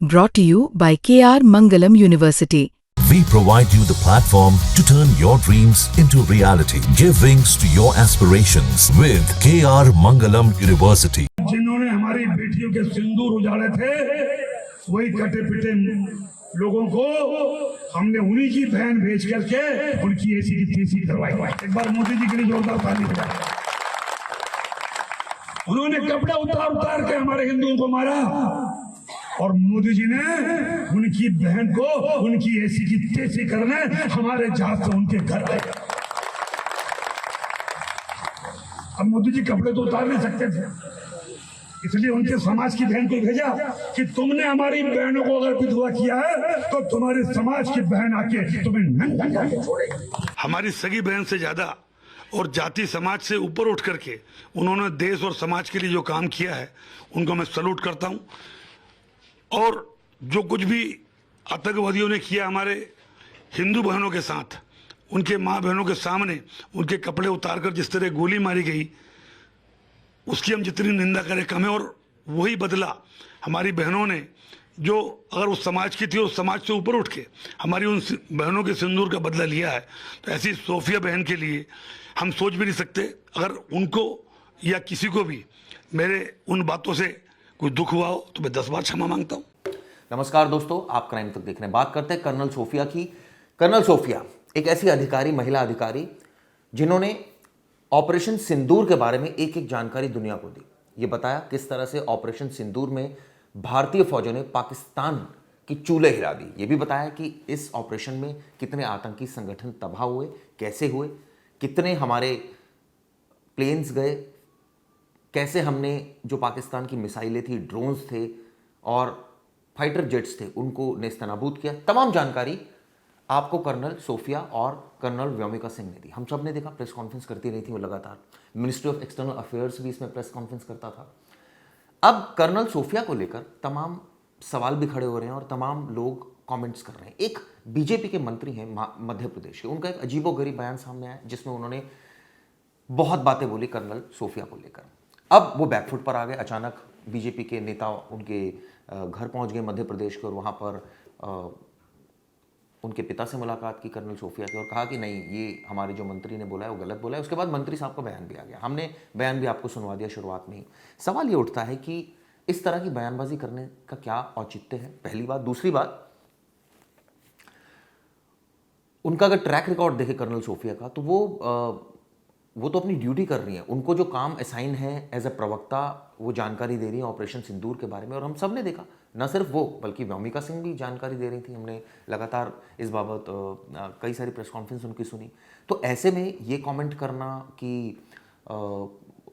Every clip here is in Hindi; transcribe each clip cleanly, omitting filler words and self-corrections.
Brought to you by KR Mangalam University. We provide you the platform to turn your dreams into reality. Give wings to your aspirations with KR Mangalam University. जिन्होंने हमारी बेटियों के सिंदूर उजाड़े थे, वही कटे पिटे लोगों को हमने उन्हीं की बहन भेज करके उनकी ऐसी की तैसी करवाई। एक बार मोदी जी के लिए जोरदार ताली बजाएं। उन्होंने कपड़े उतार के हमारे हिंदुओं को मारा और मोदी जी ने उनकी बहन को उनकी ऐसी की तैसी करने हमारे जहाज से उनके घर आए। अब मोदी जी कपड़े तो उतार नहीं सकते थे, इसलिए उनके समाज की बहन को भेजा कि तुमने हमारी बहनों को अगर विधवा किया है तो तुम्हारे समाज की बहन आके तुम्हें नंगा करके छोड़ेगी। हमारी सगी बहन से ज्यादा और जाति समाज से ऊपर उठ करके उन्होंने देश और समाज के लिए जो काम किया है उनको मैं सैल्यूट करता हूं। और जो कुछ भी आतंकवादियों ने किया हमारे हिंदू बहनों के साथ, उनके माँ बहनों के सामने उनके कपड़े उतारकर जिस तरह गोली मारी गई, उसकी हम जितनी निंदा करें कम है। और वही बदला हमारी बहनों ने, जो अगर उस समाज की थी, उस समाज से ऊपर उठ के हमारी उन बहनों के सिंदूर का बदला लिया है। तो ऐसी सोफिया बहन के लिए हम सोच भी नहीं सकते। अगर उनको या किसी को भी मेरे उन बातों से कोई दुख हुआ हो तो मैं 10 बार क्षमा मांगता हूँ। नमस्कार दोस्तों, आप क्राइम तक देख रहे हैं। बात करते हैं कर्नल सोफिया की। कर्नल सोफिया एक ऐसी अधिकारी, महिला अधिकारी, जिन्होंने ऑपरेशन सिंदूर के बारे में एक एक जानकारी दुनिया को दी। ये बताया किस तरह से ऑपरेशन सिंदूर में भारतीय फौजों ने पाकिस्तान की चूल्हे हिला दी। ये भी बताया कि इस ऑपरेशन में कितने आतंकी संगठन तबाह हुए, कैसे हुए, कितने हमारे प्लेन्स गए, कैसे हमने जो पाकिस्तान की मिसाइलें थी, ड्रोन्स थे और फाइटर जेट्स थे, उनको नेस्तनाबूद किया। तमाम जानकारी आपको कर्नल सोफिया और कर्नल व्योमिका सिंह ने दी। हम सब ने देखा, प्रेस कॉन्फ्रेंस करती रही थी वो लगातार। मिनिस्ट्री ऑफ एक्सटर्नल अफेयर्स भी इसमें प्रेस कॉन्फ्रेंस करता था। अब कर्नल सोफिया को लेकर तमाम सवाल भी खड़े हो रहे हैं और तमाम लोग कमेंट्स कर रहे हैं। एक बीजेपी के मंत्री हैं मध्य प्रदेश के, उनका एक अजीबोगरीब बयान सामने आया जिसमें उन्होंने बहुत बातें बोली कर्नल सोफिया को लेकर। अब वो बैकफुट पर आ गए। अचानक बीजेपी के नेता उनके घर पहुंच गए मध्य प्रदेश के और वहां पर उनके पिता से मुलाकात की कर्नल सोफिया की और कहा कि नहीं, ये हमारे जो मंत्री ने बोला है वो गलत बोला है। उसके बाद मंत्री साहब का बयान भी आ गया। हमने बयान भी आपको सुनवा दिया शुरुआत में ही। सवाल ये उठता है कि इस तरह की बयानबाजी करने का क्या औचित्य है, पहली बात। दूसरी बात, उनका अगर ट्रैक रिकॉर्ड देखे कर्नल सोफिया का, तो वो तो अपनी ड्यूटी कर रही है। उनको जो काम असाइन है एज अ प्रवक्ता, वो जानकारी दे रही है ऑपरेशन सिंदूर के बारे में। और हम सब ने देखा, न सिर्फ वो बल्कि व्योमिका सिंह भी जानकारी दे रही थी। हमने लगातार इस बाबत कई सारी प्रेस कॉन्फ्रेंस उनकी सुनी। तो ऐसे में ये कमेंट करना कि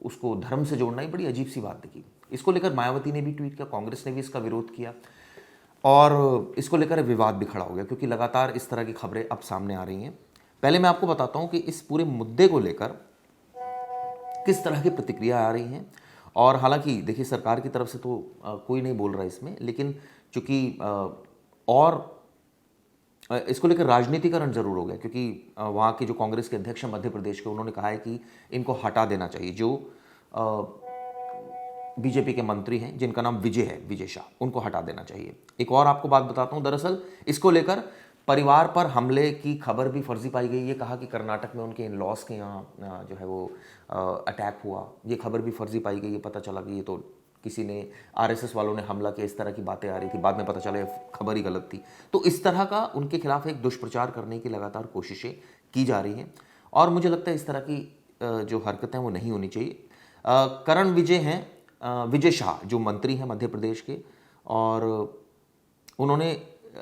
उसको धर्म से जोड़ना ही बड़ी अजीब सी बात दिखी। इसको लेकर मायावती ने भी ट्वीट किया, कांग्रेस ने भी इसका विरोध किया और इसको लेकर विवाद भी खड़ा हो गया, क्योंकि लगातार इस तरह की खबरें अब सामने आ रही हैं। पहले मैं आपको बताता हूं कि इस पूरे मुद्दे को लेकर किस तरह की प्रतिक्रिया आ रही हैं। और हालांकि देखिए, सरकार की तरफ से तो कोई नहीं बोल रहा इसमें, लेकिन चूंकि और इसको लेकर राजनीतिकरण जरूर हो गया, क्योंकि वहाँ के जो कांग्रेस के अध्यक्ष मध्य प्रदेश के, उन्होंने कहा है कि इनको हटा देना चाहिए। जो बीजेपी के मंत्री हैं जिनका नाम विजय है, विजय शाह, उनको हटा देना चाहिए। एक और आपको बात बताता हूँ, दरअसल इसको लेकर परिवार पर हमले की खबर भी फर्जी पाई गई। ये कहा कि कर्नाटक में उनके इन लॉस के यहाँ जो है वो अटैक हुआ, ये खबर भी फर्जी पाई गई। ये पता चला कि ये तो किसी ने, आरएसएस वालों ने हमला किया, इस तरह की बातें आ रही थी। बाद में पता चला ये खबर ही गलत थी। तो इस तरह का उनके खिलाफ एक दुष्प्रचार करने की लगातार कोशिशें की जा रही हैं और मुझे लगता है इस तरह की जो हरकतें वो नहीं होनी चाहिए। करण विजय हैं, विजय शाह जो मंत्री हैं मध्य प्रदेश के, और उन्होंने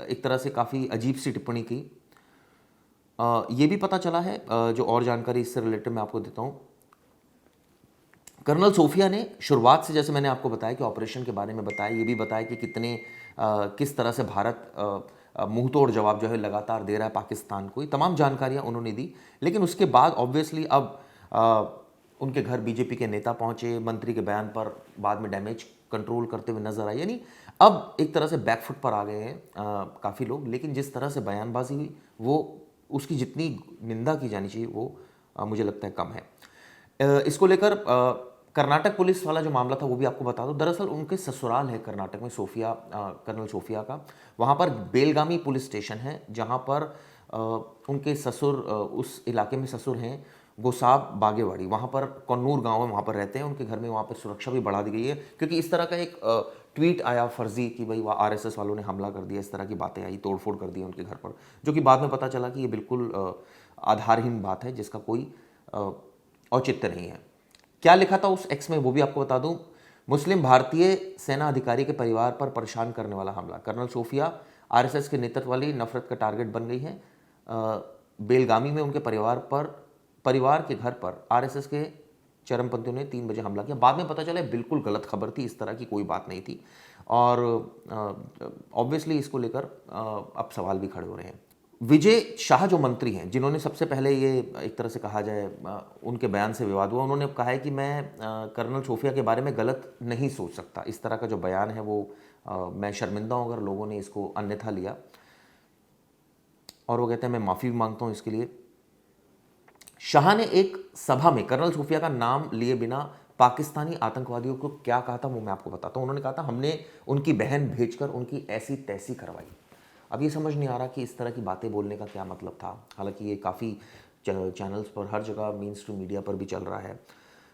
एक तरह से काफ़ी अजीब सी टिप्पणी की। ये भी पता चला है, जो और जानकारी इससे रिलेटेड मैं आपको देता हूँ। कर्नल सोफिया ने शुरुआत से, जैसे मैंने आपको बताया कि ऑपरेशन के बारे में बताया, ये भी बताया कि किस तरह से भारत मुंहतोड़ जवाब जो है लगातार दे रहा है पाकिस्तान को। ये तमाम जानकारियाँ उन्होंने दी। लेकिन उसके बाद ऑब्वियसली अब उनके घर बीजेपी के नेता पहुँचे, मंत्री के बयान पर बाद में डैमेज कंट्रोल करते हुए नजर आए। यानी अब एक तरह से बैकफुट पर आ गए हैं काफ़ी लोग। लेकिन जिस तरह से बयानबाजी हुई, वो उसकी जितनी निंदा की जानी चाहिए वो मुझे लगता है कम है। इसको लेकर कर्नाटक पुलिस वाला जो मामला था वो भी आपको बता दो। दरअसल उनके ससुराल है कर्नाटक में, सोफिया, कर्नल सोफिया का। वहाँ पर बेलगामी पुलिस स्टेशन है जहाँ पर उनके ससुर, उस इलाके में ससुर हैं गोसाब बागेवाड़ी, वहाँ पर कन्नूर गांव है, वहाँ पर रहते हैं। उनके घर में वहाँ पर सुरक्षा भी बढ़ा दी गई है क्योंकि इस तरह का एक ट्वीट आया फर्जी कि भाई वह आरएसएस वालों ने हमला कर दिया, इस तरह की बातें आई, तोड़फोड़ कर दी उनके घर पर, जो कि बाद में पता चला कि ये बिल्कुल आधारहीन बात है जिसका कोई औचित्य नहीं है। क्या लिखा था उस एक्स में वो भी आपको बता दूं। मुस्लिम भारतीय सेना अधिकारी के परिवार पर परेशान करने वाला हमला, कर्नल सोफिया आरएसएस के नेतृत्व वाली नफरत का टारगेट बन गई है। बेलगामी में उनके परिवार के घर पर आरएसएस के चरमपंथियों ने 3 बजे हमला किया। बाद में पता चला बिल्कुल गलत खबर थी, इस तरह की कोई बात नहीं थी। और ऑब्वियसली इसको लेकर अब सवाल भी खड़े हो रहे हैं। विजय शाह जो मंत्री हैं, जिन्होंने सबसे पहले ये एक तरह से कहा जाए उनके बयान से विवाद हुआ, उन्होंने कहा है कि मैं कर्नल सोफिया के बारे में गलत नहीं सोच सकता। इस तरह का जो बयान है वो मैं शर्मिंदा हूँ अगर लोगों ने इसको अन्यथा लिया। और वो कहते हैं मैं माफ़ी भी मांगता हूँ इसके लिए। शाह ने एक सभा में कर्नल सोफिया का नाम लिए बिना पाकिस्तानी आतंकवादियों को क्या कहा था वो मैं आपको बताता हूँ। उन्होंने कहा था हमने उनकी बहन भेजकर उनकी ऐसी तैसी करवाई। अब ये समझ नहीं आ रहा कि इस तरह की बातें बोलने का क्या मतलब था। हालांकि ये काफ़ी चैनल्स पर, हर जगह मेन स्ट्रीम मीडिया पर भी चल रहा है।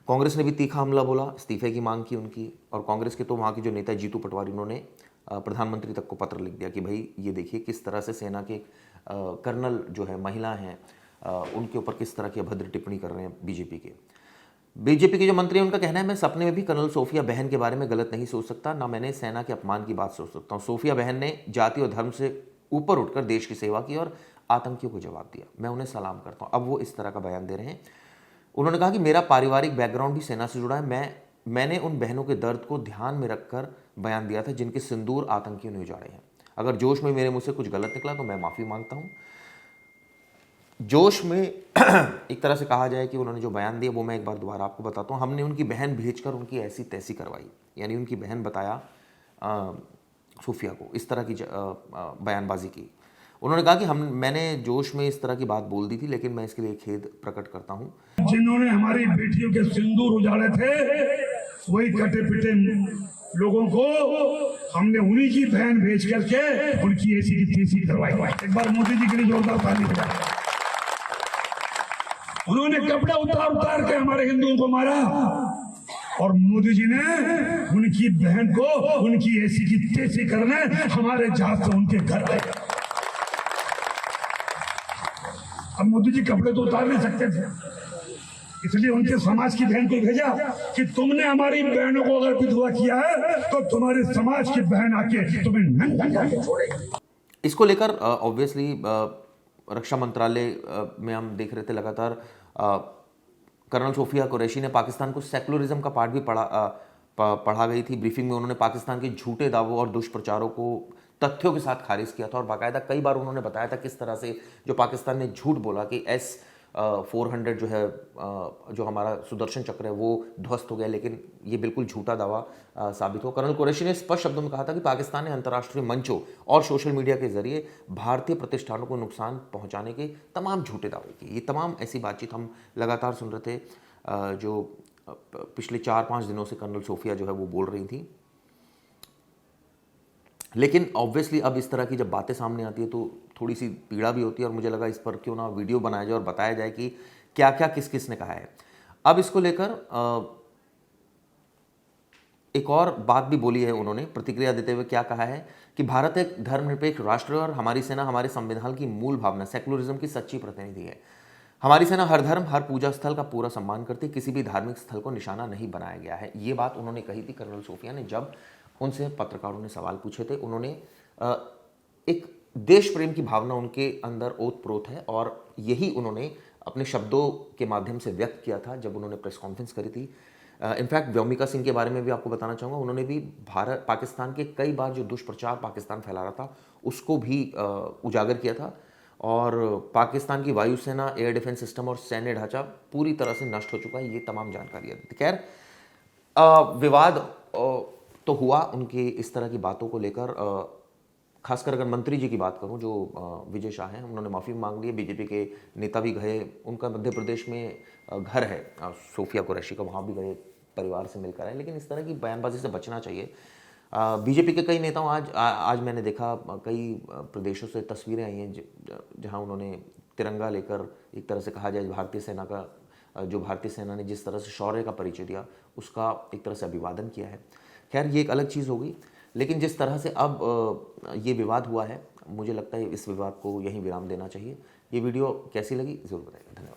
कांग्रेस ने भी तीखा हमला बोला, इस्तीफे की मांग की उनकी। और कांग्रेस के तो वहाँ के जो नेता जीतू पटवारी, उन्होंने प्रधानमंत्री तक को पत्र लिख दिया कि भाई ये देखिए किस तरह से सेना के कर्नल जो है, महिला हैं, उनके ऊपर किस तरह की अभद्र टिप्पणी कर रहे हैं बीजेपी के जो मंत्री हैं। उनका कहना है मैं सपने में भी कर्नल सोफिया बहन के बारे में गलत नहीं सोच सकता, ना मैंने सेना के अपमान की बात सोच सकता हूँ। सोफिया बहन ने जाति और धर्म से ऊपर उठकर देश की सेवा की और आतंकियों को जवाब दिया। मैं उन्हें सलाम करता हूँ। अब वो इस तरह का बयान दे रहे हैं। उन्होंने कहा कि मेरा पारिवारिक बैकग्राउंड भी सेना से जुड़ा है। मैंने उन बहनों के दर्द को ध्यान में रखकर बयान दिया था जिनके सिंदूर आतंकियों ने उजाड़े हैं। अगर जोश में मेरे मुँह से कुछ गलत निकला तो मैं माफ़ी मांगता हूँ। जोश में एक तरह से कहा जाए कि उन्होंने जो बयान दिया वो मैं एक बार दोबारा आपको बताता हूँ। हमने उनकी बहन भेजकर उनकी ऐसी तैसी करवाई, यानी उनकी बहन बताया सूफिया को, इस तरह की बयानबाजी की। उन्होंने कहा कि मैंने जोश में इस तरह की बात बोल दी थी, लेकिन मैं इसके लिए खेद प्रकट करता हूँ। जिन्होंने हमारी बेटियों के सिंदूर उजाड़े थे, वही कटे पिटे लोगों को हमने उन्हीं की बहन भेज करके उनकी ऐसी की तैसी करवाई। एक बार मोदी जी के लिए जोरदार ताली बजाएं। उन्होंने कपड़े उतार के हमारे हिंदुओं को मारा और मोदी जी ने उनकी बहन को उनकी ऐसी की तैसी करने हमारे जहाज से उनके घर आए। अब मोदी जी कपड़े तो उतार नहीं सकते थे, इसलिए उनके समाज की बहन को भेजा कि तुमने हमारी बहनों को अगर विधवा किया है तो तुम्हारे समाज की बहन आके तुम्हें नंगा करके छोड़ेगी। इसको लेकर ऑब्वियसली रक्षा मंत्रालय में हम देख रहे थे लगातार कर्नल सोफिया कुरैशी ने पाकिस्तान को सेकुलरिज्म का पाठ भी पढ़ा गई थी। ब्रीफिंग में उन्होंने पाकिस्तान के झूठे दावों और दुष्प्रचारों को तथ्यों के साथ खारिज किया था और बाकायदा कई बार उन्होंने बताया था किस तरह से जो पाकिस्तान ने झूठ बोला कि S-400 जो है, जो हमारा सुदर्शन चक्र है वो ध्वस्त हो गया, लेकिन ये बिल्कुल झूठा दावा साबित हो। कर्नल कुरैशी ने स्पष्ट शब्दों में कहा था कि पाकिस्तान ने अंतर्राष्ट्रीय मंचों और सोशल मीडिया के जरिए भारतीय प्रतिष्ठानों को नुकसान पहुंचाने के तमाम झूठे दावे किए। ये तमाम ऐसी बातचीत हम लगातार सुन रहे थे जो पिछले 4-5 दिनों से कर्नल सोफिया जो है वो बोल रही थी। लेकिन ऑब्वियसली अब इस तरह की जब बातें सामने आती है तो थोड़ी सी पीड़ा भी होती है और मुझे लगा इस पर क्यों ना वीडियो बनाया जाए और बताया जाए कि क्या क्या किस किस ने कहा है। अब इसको लेकर एक और बात भी बोली है उन्होंने, प्रतिक्रिया देते हुए क्या कहा है कि भारत एक धर्मनिरपेक्ष राष्ट्र है और हमारी सेना हमारे संविधान की मूल भावना सेकुलरिज्म की सच्ची प्रतिनिधि है। हमारी सेना हर धर्म, हर पूजा स्थल का पूरा सम्मान करती है, किसी भी धार्मिक स्थल को निशाना नहीं बनाया गया है। ये बात उन्होंने कही थी कर्नल सोफिया ने जब उनसे पत्रकारों ने सवाल पूछे थे। उन्होंने एक देश प्रेम की भावना उनके अंदर ओतप्रोत है और यही उन्होंने अपने शब्दों के माध्यम से व्यक्त किया था जब उन्होंने प्रेस कॉन्फ्रेंस करी थी। इनफैक्ट व्योमिका सिंह के बारे में भी आपको बताना चाहूँगा, उन्होंने भी पाकिस्तान के कई बार जो दुष्प्रचार पाकिस्तान फैला रहा था उसको भी उजागर किया था और पाकिस्तान की वायुसेना, एयर डिफेंस सिस्टम और सैन्य ढांचा पूरी तरह से नष्ट हो चुका है, ये तमाम जानकारियाँ दी थी। खैर विवाद तो हुआ उनकी इस तरह की बातों को लेकर। खासकर अगर मंत्री जी की बात करूं जो विजय शाह हैं, उन्होंने माफ़ी मांग ली है। बीजेपी के नेता भी गए, उनका मध्य प्रदेश में घर है सोफिया कुरैशी का, वहाँ भी गए परिवार से मिलकर आए, लेकिन इस तरह की बयानबाजी से बचना चाहिए। बीजेपी के कई नेताओं आज मैंने देखा कई प्रदेशों से तस्वीरें आई हैं जहां उन्होंने तिरंगा लेकर, एक तरह से कहा जाए भारतीय सेना का, जो भारतीय सेना ने जिस तरह से शौर्य का परिचय दिया उसका एक तरह से अभिवादन किया है। खैर ये एक अलग चीज़ होगी, लेकिन जिस तरह से अब ये विवाद हुआ है, मुझे लगता है इस विवाद को यहीं विराम देना चाहिए। ये वीडियो कैसी लगी ज़रूर बताइए। धन्यवाद।